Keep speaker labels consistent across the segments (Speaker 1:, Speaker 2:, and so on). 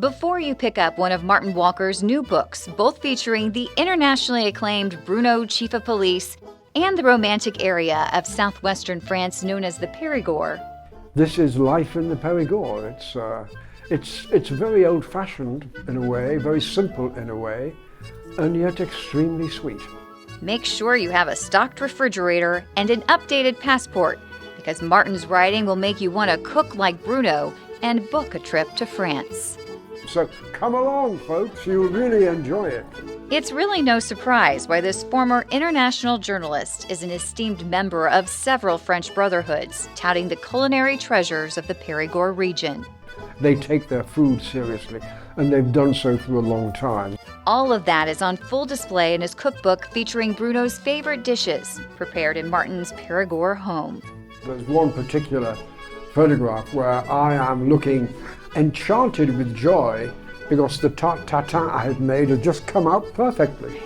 Speaker 1: Before you pick up one of Martin Walker's new books, both featuring the internationally acclaimed Bruno, Chief of Police, and the romantic area of southwestern France known as the Perigord.
Speaker 2: This is life in the Perigord. It's very old-fashioned in a way, very simple in a way, and yet extremely sweet.
Speaker 1: Make sure you have a stocked refrigerator and an updated passport, because Martin's writing will make you want to cook like Bruno and book a trip to France.
Speaker 2: So come along, folks, you'll really enjoy it.
Speaker 1: It's really no surprise why this former international journalist is an esteemed member of several French brotherhoods, touting the culinary treasures of the Perigord region.
Speaker 2: They take their food seriously, and they've done so for a long time.
Speaker 1: All of that is on full display in his cookbook featuring Bruno's favorite dishes, prepared in Martin's Perigord home.
Speaker 2: There's one particular photograph where I am looking enchanted with joy because the tarte tatin I had made had just come out perfectly.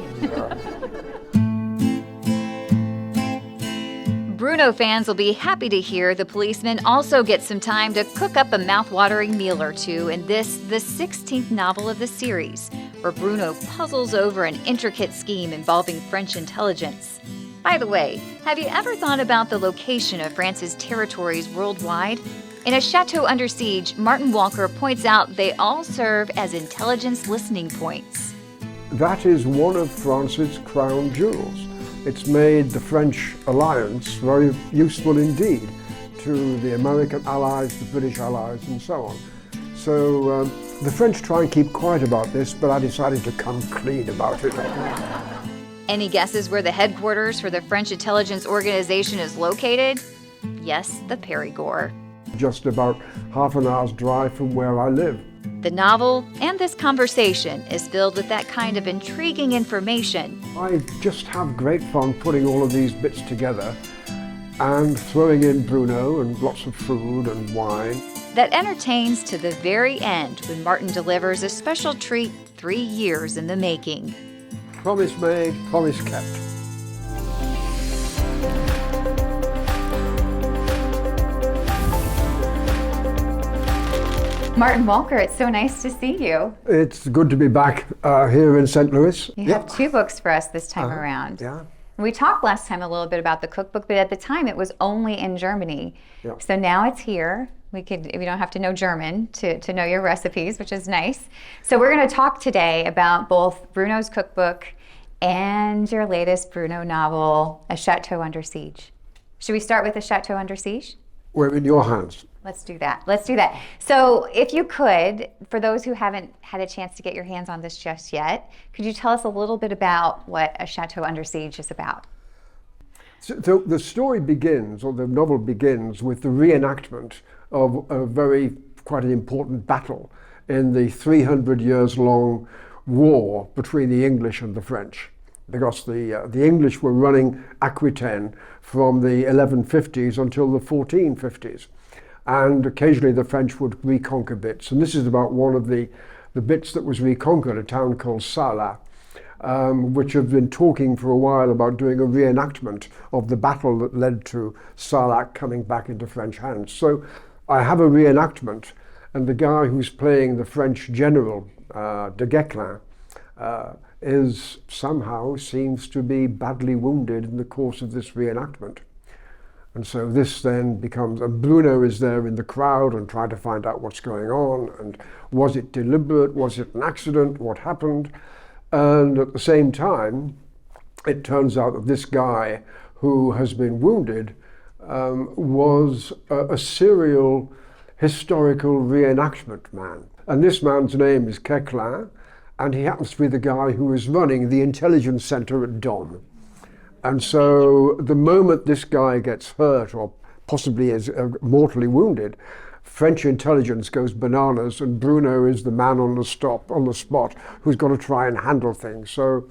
Speaker 1: Bruno fans will be happy to hear the policeman also gets some time to cook up a mouth-watering meal or two in this, the 16th novel of the series, where Bruno puzzles over an intricate scheme involving French intelligence. By the way, have you ever thought about the location of France's territories worldwide? In A Chateau Under Siege, Martin Walker points out they all serve as intelligence listening points.
Speaker 2: That is one of France's crown jewels. It's made the French alliance very useful indeed to the American allies, the British allies, and so on. So the French try and keep quiet about this, but I decided to come clean about it.
Speaker 1: Any guesses where the headquarters for the French intelligence organization is located? Yes, the Perigord.
Speaker 2: Just about half an hour's drive from where I live.
Speaker 1: The novel and this conversation is filled with that kind of intriguing information.
Speaker 2: I just have great fun putting all of these bits together and throwing in Bruno and lots of food and wine.
Speaker 1: That entertains to the very end when Martin delivers a special treat 3 years in the making.
Speaker 2: Promise made, promise kept.
Speaker 3: Martin Walker, it's so nice to see you.
Speaker 2: It's good to be back here in St. Louis.
Speaker 3: You have 2 books for us this time around.
Speaker 2: Yeah.
Speaker 3: We talked last time a little bit about the cookbook, but at the time it was only in Germany.
Speaker 2: Yeah.
Speaker 3: So now it's here. We don't have to know German to know your recipes, which is nice. So we're going to talk today about both Bruno's cookbook and your latest Bruno novel, A Chateau Under Siege. Should we start with A Chateau Under Siege?
Speaker 2: We're in your hands.
Speaker 3: Let's do that. So if you could, for those who haven't had a chance to get your hands on this just yet, could you tell us a little bit about what A Chateau Under Siege is about?
Speaker 2: So the story begins, or the novel begins, with the reenactment of quite an important battle in the 300 years long war between the English and the French. Because the English were running Aquitaine from the 1150s until the 1450s. And occasionally the French would reconquer bits. And this is about one of the bits that was reconquered, a town called Sarlat, which have been talking for a while about doing a reenactment of the battle that led to Sarlat coming back into French hands. So I have a reenactment, and the guy who's playing the French general, de Guesclin, seems to be badly wounded in the course of this reenactment. And so this then becomes, and Bruno is there in the crowd and trying to find out what's going on, and was it deliberate, was it an accident, what happened? And at the same time, it turns out that this guy who has been wounded was a serial historical reenactment man. And this man's name is Guesclin, and he happens to be the guy who is running the intelligence center at Dom. And so the moment this guy gets hurt or possibly is mortally wounded, French intelligence goes bananas, and Bruno is the man on the spot who's got to try and handle things. So,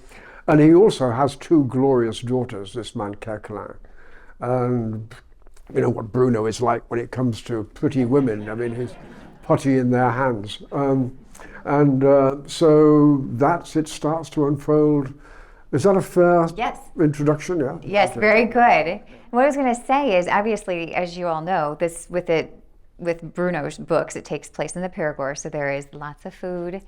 Speaker 2: and he also has 2 glorious daughters, this man Guesclin. And you know what Bruno is like when it comes to pretty women. I mean, he's putty in their hands. So it starts to unfold. Is that a fair introduction? Yeah.
Speaker 3: Yes, very good. What I was going to say is, obviously, as you all know, this with it with Bruno's books, it takes place in the Perigord, so there is lots of food,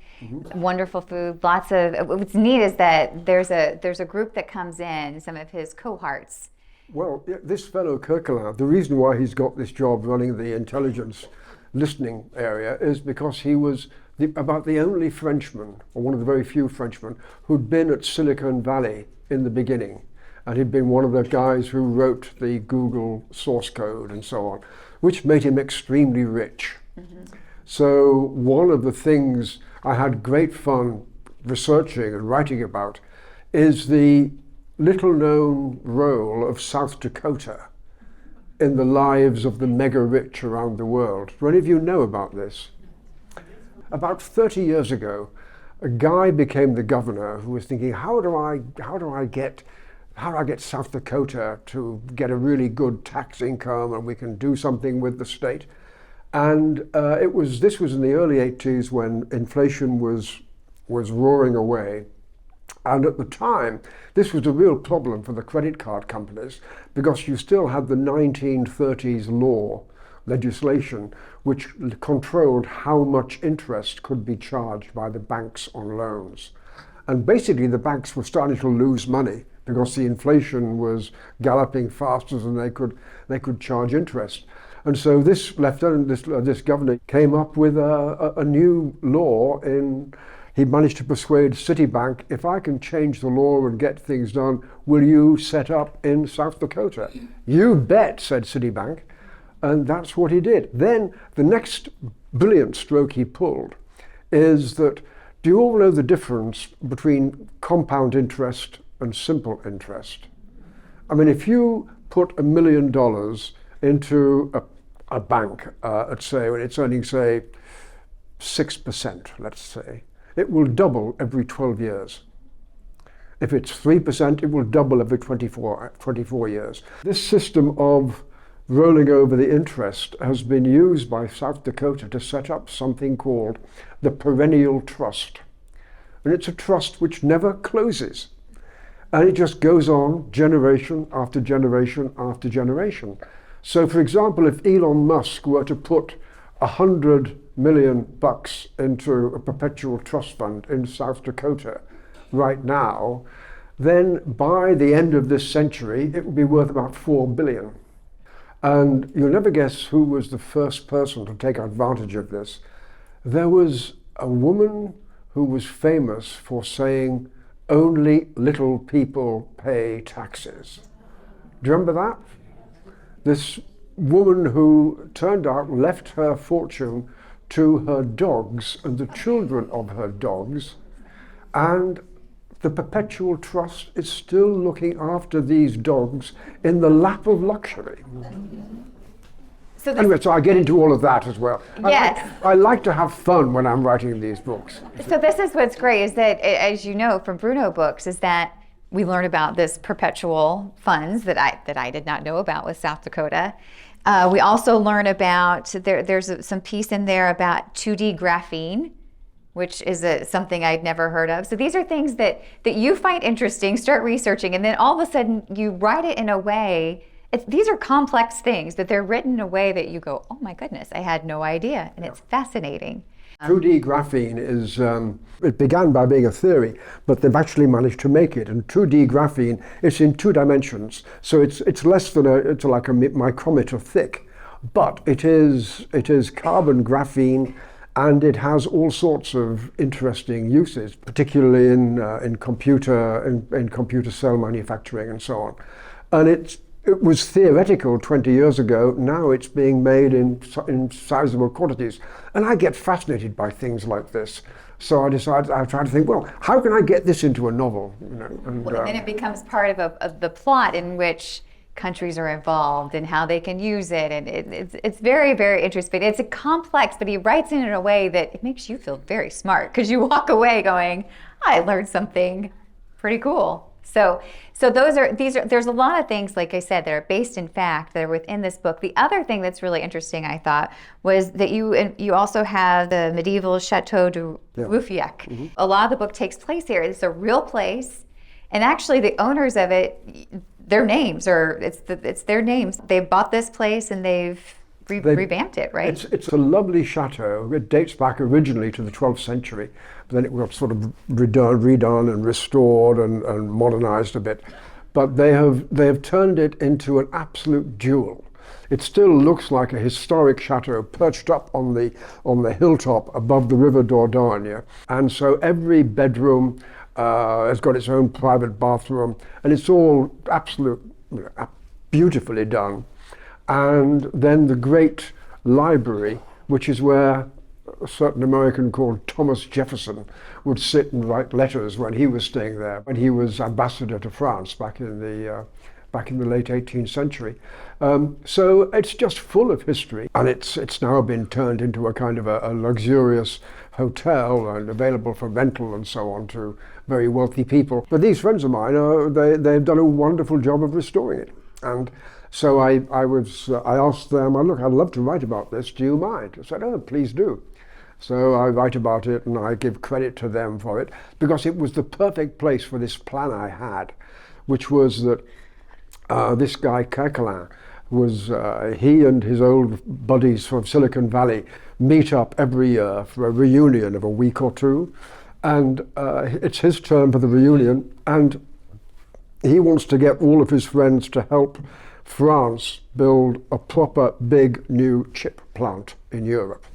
Speaker 3: wonderful food, lots of. What's neat is that there's a group that comes in, some of his cohorts.
Speaker 2: Well, this fellow Kirkelin, the reason why he's got this job running the intelligence listening area is because he was about the only Frenchman, or one of the very few Frenchmen, who'd been at Silicon Valley in the beginning. And he'd been one of the guys who wrote the Google source code and so on, which made him extremely rich. So one of the things I had great fun researching and writing about is the little known role of South Dakota in the lives of the mega rich around the world. Do any of you know about this? About 30 years ago, a guy became the governor who was thinking, how do I get South Dakota to get a really good tax income and we can do something with the state? And this was in the early 80s when inflation was roaring away. And at the time, this was a real problem for the credit card companies because you still had the 1930s law legislation which controlled how much interest could be charged by the banks on loans. And basically the banks were starting to lose money because the inflation was galloping faster than they could charge interest. And so this governor came up with a new law he managed to persuade Citibank, if I can change the law and get things done, will you set up in South Dakota? You bet, said Citibank. And that's what he did. Then the next brilliant stroke he pulled is that, do you all know the difference between compound interest and simple interest? I mean, if you put $1 million into a bank, let's say, when it's earning, say, 6%, let's say, it will double every 12 years. If it's 3%, it will double every 24 years. This system of rolling over the interest has been used by South Dakota to set up something called the perennial trust. And it's a trust which never closes. And it just goes on generation after generation after generation. So for example, if Elon Musk were to put $100 million into a perpetual trust fund in South Dakota right now, then by the end of this century, it would be worth about $4 billion. And you'll never guess who was the first person to take advantage of this. There was a woman who was famous for saying, only little people pay taxes. Do you remember that? This woman who turned out left her fortune to her dogs and the children of her dogs, and the perpetual trust is still looking after these dogs in the lap of luxury. Anyway, so I get into all of that as well.
Speaker 3: Yes.
Speaker 2: I like to have fun when I'm writing these books.
Speaker 3: So this is what's great, is that, as you know from Bruno books, is that we learn about this perpetual funds that I did not know about with South Dakota. We also learn about, there's some piece in there about 2D graphene, which is something I'd never heard of. So these are things that you find interesting, start researching, and then all of a sudden you write it in a way, these are complex things, but they're written in a way that you go, oh my goodness, I had no idea, and it's fascinating.
Speaker 2: 2D graphene is, it began by being a theory, but they've actually managed to make it. And 2D graphene, it's in 2 dimensions. So it's less than it's like a micrometer thick, but it is carbon graphene, and it has all sorts of interesting uses, particularly in computer cell manufacturing and so on. And it was theoretical 20 years ago. Now it's being made in sizable quantities. And I get fascinated by things like this. So I try to think, well, how can I get this into a novel?
Speaker 3: And then it becomes part of the plot in which countries are involved and how they can use it. And it's very, very interesting. It's complex, but he writes it in a way that it makes you feel very smart, because you walk away going, I learned something pretty cool. So there's a lot of things, like I said, that are based in fact, that are within this book. The other thing that's really interesting, I thought, was that you also have the medieval Chateau de Rouffieq. Mm-hmm. A lot of the book takes place here. It's a real place, and actually the owners of it, their names it's their names. They bought this place and they've revamped it, right?
Speaker 2: It's a lovely chateau. It dates back originally to the 12th century, but then it got sort of redone and restored and modernized a bit. But they have turned it into an absolute jewel. It still looks like a historic chateau perched up on the hilltop above the river Dordogne. And so every bedroom has got its own private bathroom, and it's all beautifully done. And then the great library, which is where a certain American called Thomas Jefferson would sit and write letters when he was staying there, when he was ambassador to France back in the late 18th century. So it's just full of history, and it's now been turned into a kind of a luxurious hotel and available for rental and so on to very wealthy people. But these friends of mine, they've done a wonderful job of restoring it. And so I asked them, look, I'd love to write about this, do you mind? I said, oh, please do. So I write about it and I give credit to them for it, because it was the perfect place for this plan I had, which was that this guy Kerkelin was, he and his old buddies from Silicon Valley meet up every year for a reunion of a week or two, and it's his turn for the reunion, and he wants to get all of his friends to help France build a proper big new chip plant in Europe.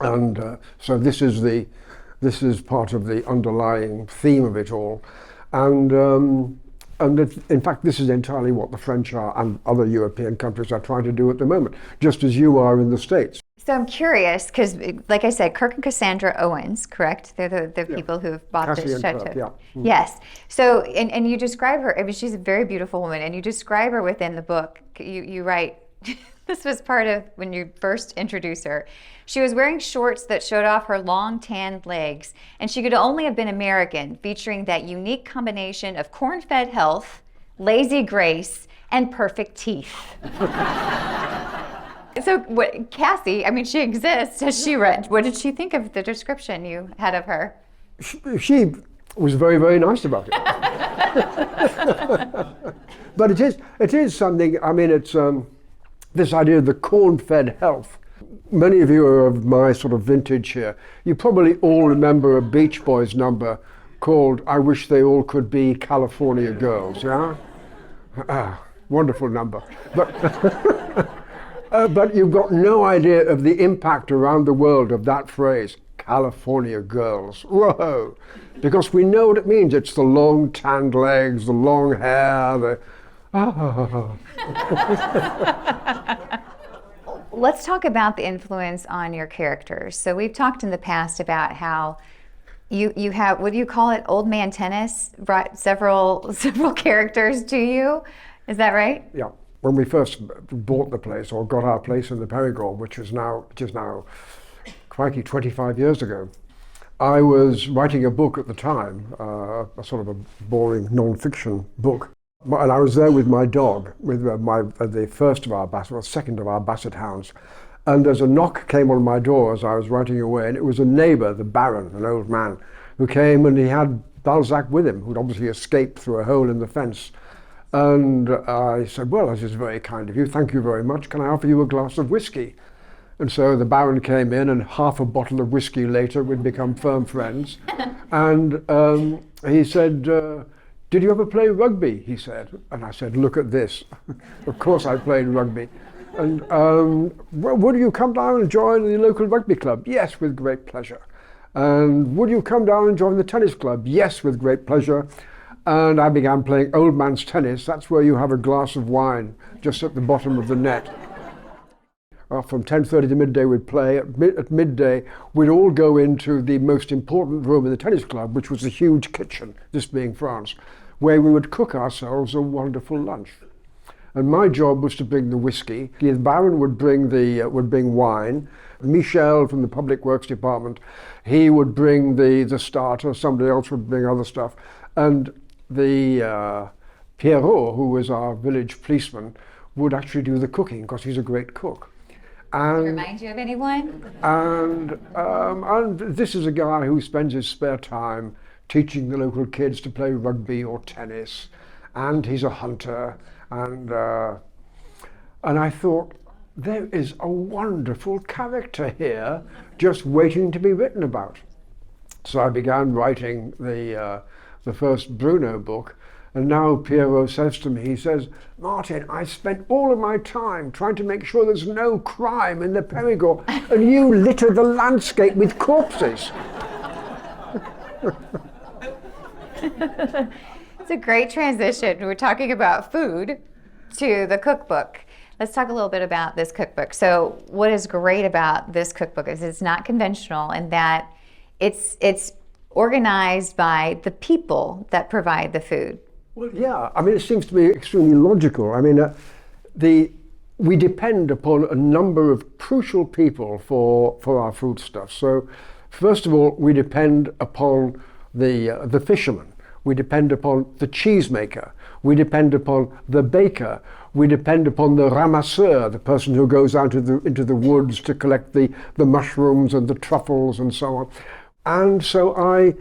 Speaker 2: And so this is part of the underlying theme of it all, and in fact this is entirely what the French are and other European countries are trying to do at the moment, just as you are in the States.
Speaker 3: So I'm curious, because like I said, Kirk and Cassandra Owens, correct? They're the people who have bought
Speaker 2: Cassie
Speaker 3: this
Speaker 2: and
Speaker 3: chateau.
Speaker 2: Kirk, yeah. Mm.
Speaker 3: Yes. So, and you describe her, I mean, she's a very beautiful woman, and you describe her within the book. You write, this was part of when you first introduce her. She was wearing shorts that showed off her long tanned legs, and she could only have been American, featuring that unique combination of corn-fed health, lazy grace, and perfect teeth. So Cassie, I mean, she exists. Has she read? What did she think of the description you had of her?
Speaker 2: She was very, very nice about it. But it is something, I mean, it's this idea of the corn-fed health. Many of you are of my sort of vintage here. You probably all remember a Beach Boys number called I Wish They All Could Be California Girls, yeah? Wonderful number. But you've got no idea of the impact around the world of that phrase, California girls. Whoa! Because we know what it means. It's the long tanned legs, the long hair,
Speaker 3: Let's talk about the influence on your characters. So we've talked in the past about how you have, what do you call it, Old Man Tennis, brought several characters to you. Is that right?
Speaker 2: Yeah. When we first bought the place, or got our place in the Perigord, which is now, crikey, 25 years ago, I was writing a book at the time, a sort of a boring non-fiction book. And I was there with my dog, with the first of our basset, or second of our basset hounds. And as a knock came on my door as I was writing away, and it was a neighbour, the Baron, an old man, who came, and he had Balzac with him, who'd obviously escaped through a hole in the fence. And I said, well, this is very kind of you, thank you very much, can I offer you a glass of whiskey? And so the Baron came in, and half a bottle of whiskey later we'd become firm friends. And he said, did you ever play rugby? He said. And I said, look at this. Of course I played rugby. And well, would you come down and join the local rugby club? Yes, with great pleasure. And would you come down and join the tennis club? Yes, with great pleasure. And I began playing old man's tennis. That's where you have a glass of wine just at the bottom of the net. From 10:30 to midday we'd play. At midday we'd all go into the most important room in the tennis club, which was a huge kitchen, this being France, where we would cook ourselves a wonderful lunch. And my job was to bring the whiskey. The Baron would bring wine. Michel from the Public Works Department, he would bring the starter. Somebody else would bring other stuff. And the Pierrot, who was our village policeman, would actually do the cooking because he's a great cook.
Speaker 3: And, remind you of anyone?
Speaker 2: And this is a guy who spends his spare time teaching the local kids to play rugby or tennis, and he's a hunter. And I thought, there is a wonderful character here just waiting to be written about. So I began writing the first Bruno book, and now Pierrot says to me, he says, Martin, I spent all of my time trying to make sure there's no crime in the Perigord, and you litter the landscape with corpses.
Speaker 3: It's a great transition. We're talking about food to the cookbook. Let's talk a little bit about this cookbook. So what is great about this cookbook is it's not conventional in that it's organized by the people that provide the food.
Speaker 2: Well, yeah, I mean, it seems to me extremely logical. I mean, we depend upon a number of crucial people for our foodstuffs. So, first of all, we depend upon the fisherman. We depend upon the cheesemaker. We depend upon the baker. We depend upon the ramasseur, the person who goes out into the woods to collect the mushrooms and the truffles and so on. And so I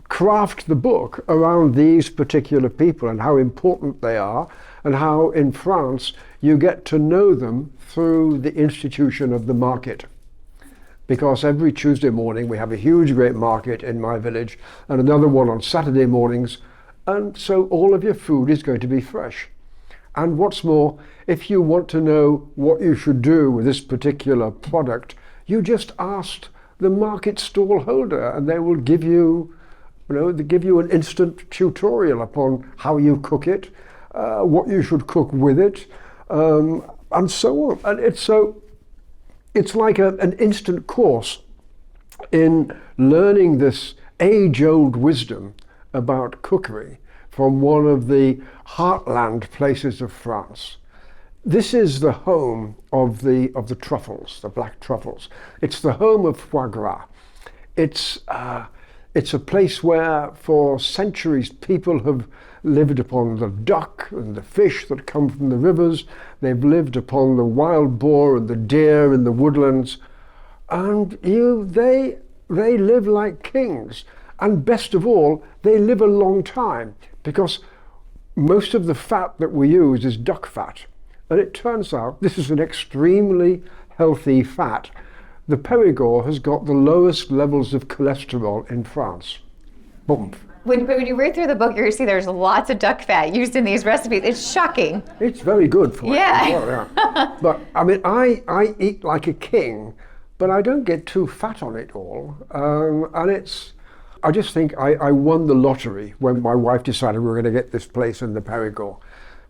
Speaker 2: craft the book around these particular people and how important they are, and how in France you get to know them through the institution of the market. Because every Tuesday morning we have a huge great market in my village and another one on Saturday mornings, and so all of your food is going to be fresh. And what's more, if you want to know what you should do with this particular product, you just ask the market stall holder and they will give you, they give you an instant tutorial upon how you cook it, what you should cook with it, and so on. And it's like an instant course in learning this age-old wisdom about cookery from one of the heartland places of France. This is the home of the truffles, the black truffles. It's the home of foie gras. It's a place where for centuries people have lived upon the duck and the fish that come from the rivers. They've lived upon the wild boar and the deer in the woodlands. And they live like kings. And best of all, they live a long time, because most of the fat that we use is duck fat. And it turns out this is an extremely healthy fat. The Perigord has got the lowest levels of cholesterol in France. Boom.
Speaker 3: When you read through the book, you're going to see there's lots of duck fat used in these recipes. It's shocking.
Speaker 2: It's very good for
Speaker 3: yeah.
Speaker 2: it. Well, yeah. But I mean, I eat like a king, but I don't get too fat on it all. I just think I won the lottery when my wife decided we were going to get this place in the Perigord,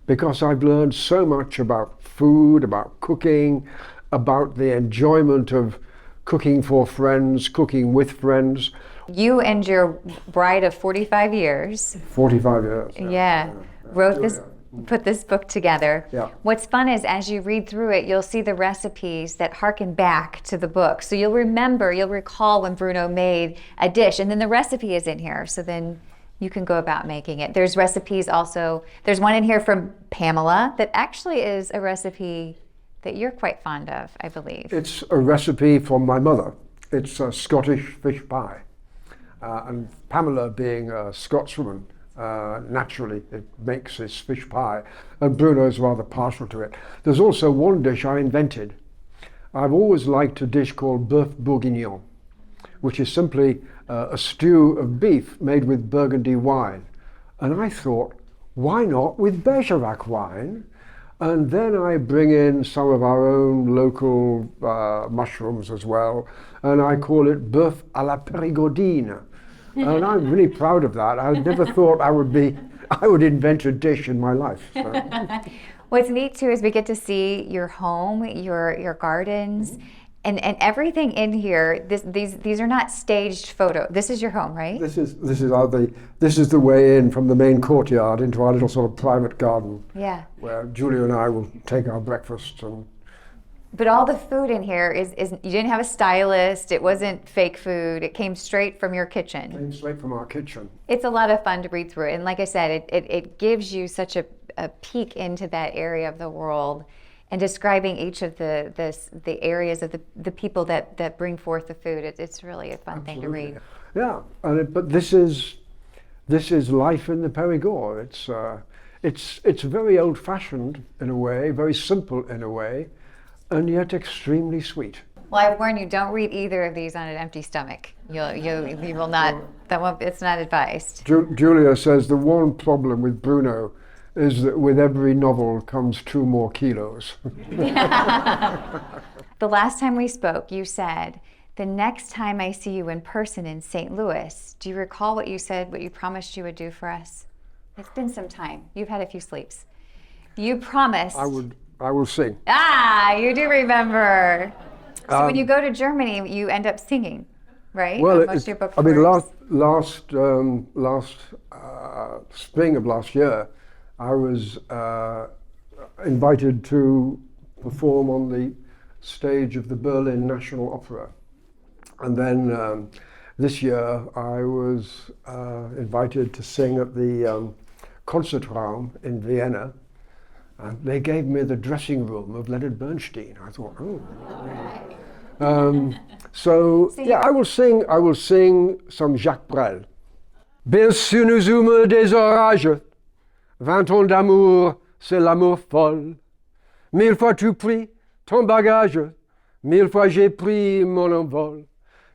Speaker 2: because I've learned so much about food, about cooking, about the enjoyment of cooking for friends, cooking with friends.
Speaker 3: You and your bride of 45 years.
Speaker 2: 45 years.
Speaker 3: Yeah. Wrote this, put this book together.
Speaker 2: Yeah.
Speaker 3: What's fun is as you read through it, you'll see the recipes that harken back to the book. So you'll recall when Bruno made a dish, and then the recipe is in here. So then you can go about making it. There's recipes also. There's one in here from Pamela that actually is a recipe that you're quite fond of, I believe.
Speaker 2: It's a recipe from my mother. It's a Scottish fish pie. And Pamela, being a Scotswoman, naturally it makes this fish pie. And Bruno is rather partial to it. There's also one dish I invented. I've always liked a dish called bœuf bourguignon, which is simply a stew of beef made with Burgundy wine. And I thought, why not with Bergerac wine? And then I bring in some of our own local mushrooms as well, and I call it bœuf à la Perigordine. And I'm really proud of that. I never thought I would invent a dish in my life. So.
Speaker 3: What's neat too is we get to see your home, your gardens, and everything in here. These are not staged photos. This is your home, right?
Speaker 2: This is the way in from the main courtyard into our little sort of private garden.
Speaker 3: Yeah.
Speaker 2: Where Julia and I will take our breakfast.
Speaker 3: But all the food in here is you didn't have a stylist. It wasn't fake food. It came straight from your kitchen.
Speaker 2: It came straight from our kitchen.
Speaker 3: It's a lot of fun to read through, and like I said, it gives you such a peek into that area of the world, and describing each of the areas of the people that bring forth the food. It's really a fun thing to read.
Speaker 2: Yeah, but this is life in the Perigord. It's very old-fashioned in a way, very simple in a way, and yet extremely sweet.
Speaker 3: Well, I warn you, don't read either of these on an empty stomach. You will not, it's not advised.
Speaker 2: Julia says the one problem with Bruno is that with every novel comes 2 more kilos.
Speaker 3: The last time we spoke, you said, the next time I see you in person in St. Louis, do you recall what you said, what you promised you would do for us? It's been some time. You've had a few sleeps. You promised.
Speaker 2: I will sing.
Speaker 3: Ah, you do remember. So when you go to Germany, you end up singing, right?
Speaker 2: Well,
Speaker 3: Most of your book
Speaker 2: I mean,
Speaker 3: works.
Speaker 2: last spring of last year, I was invited to perform on the stage of the Berlin National Opera. And then this year I was invited to sing at the Concertraum in Vienna. And they gave me the dressing room of Leonard Bernstein. I thought, so yeah, I will sing some Jacques Brel. Bien sûr nous eûmes des orages, 20 ans d'amour, c'est l'amour folle. 1000 fois tu pris ton bagage, 1000 fois j'ai pris mon envol.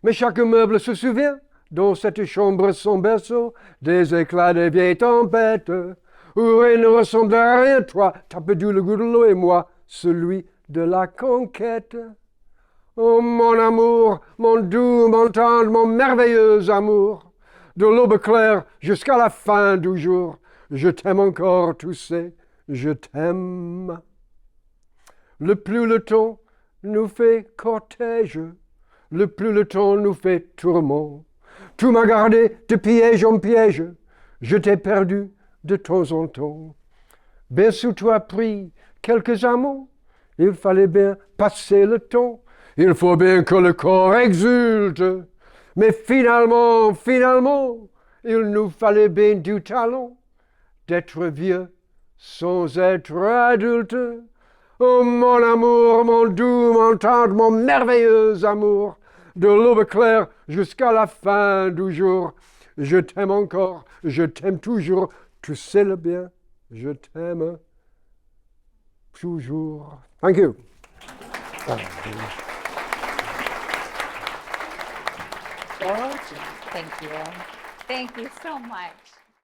Speaker 2: Mais chaque meuble se souvient, dans cette chambre son berceau, des éclats des vieilles tempêtes, où rien ne ressemble à rien, toi, t'as perdu le goût de l'eau et moi, celui de la conquête. Oh mon amour, mon doux, mon tendre, mon merveilleux amour, de l'aube claire jusqu'à la fin du jour, je t'aime encore, tu sais, je t'aime. Le plus le temps nous fait cortège, le plus le temps nous fait tourment. Tu m'as gardé de piège en piège, je t'ai perdu de temps en temps. Bien sûr, tu as pris quelques amants, il fallait bien passer le temps, il faut bien que le corps exulte, mais finalement, il nous fallait bien du talent d'être vieux sans être adulte. Oh mon amour, mon doux, mon tendre, mon merveilleux amour, de l'aube claire jusqu'à la fin du jour, je t'aime encore, je t'aime toujours. Tu sais le bien, je t'aime toujours. Thank you.
Speaker 1: Thank you. Thank you so much.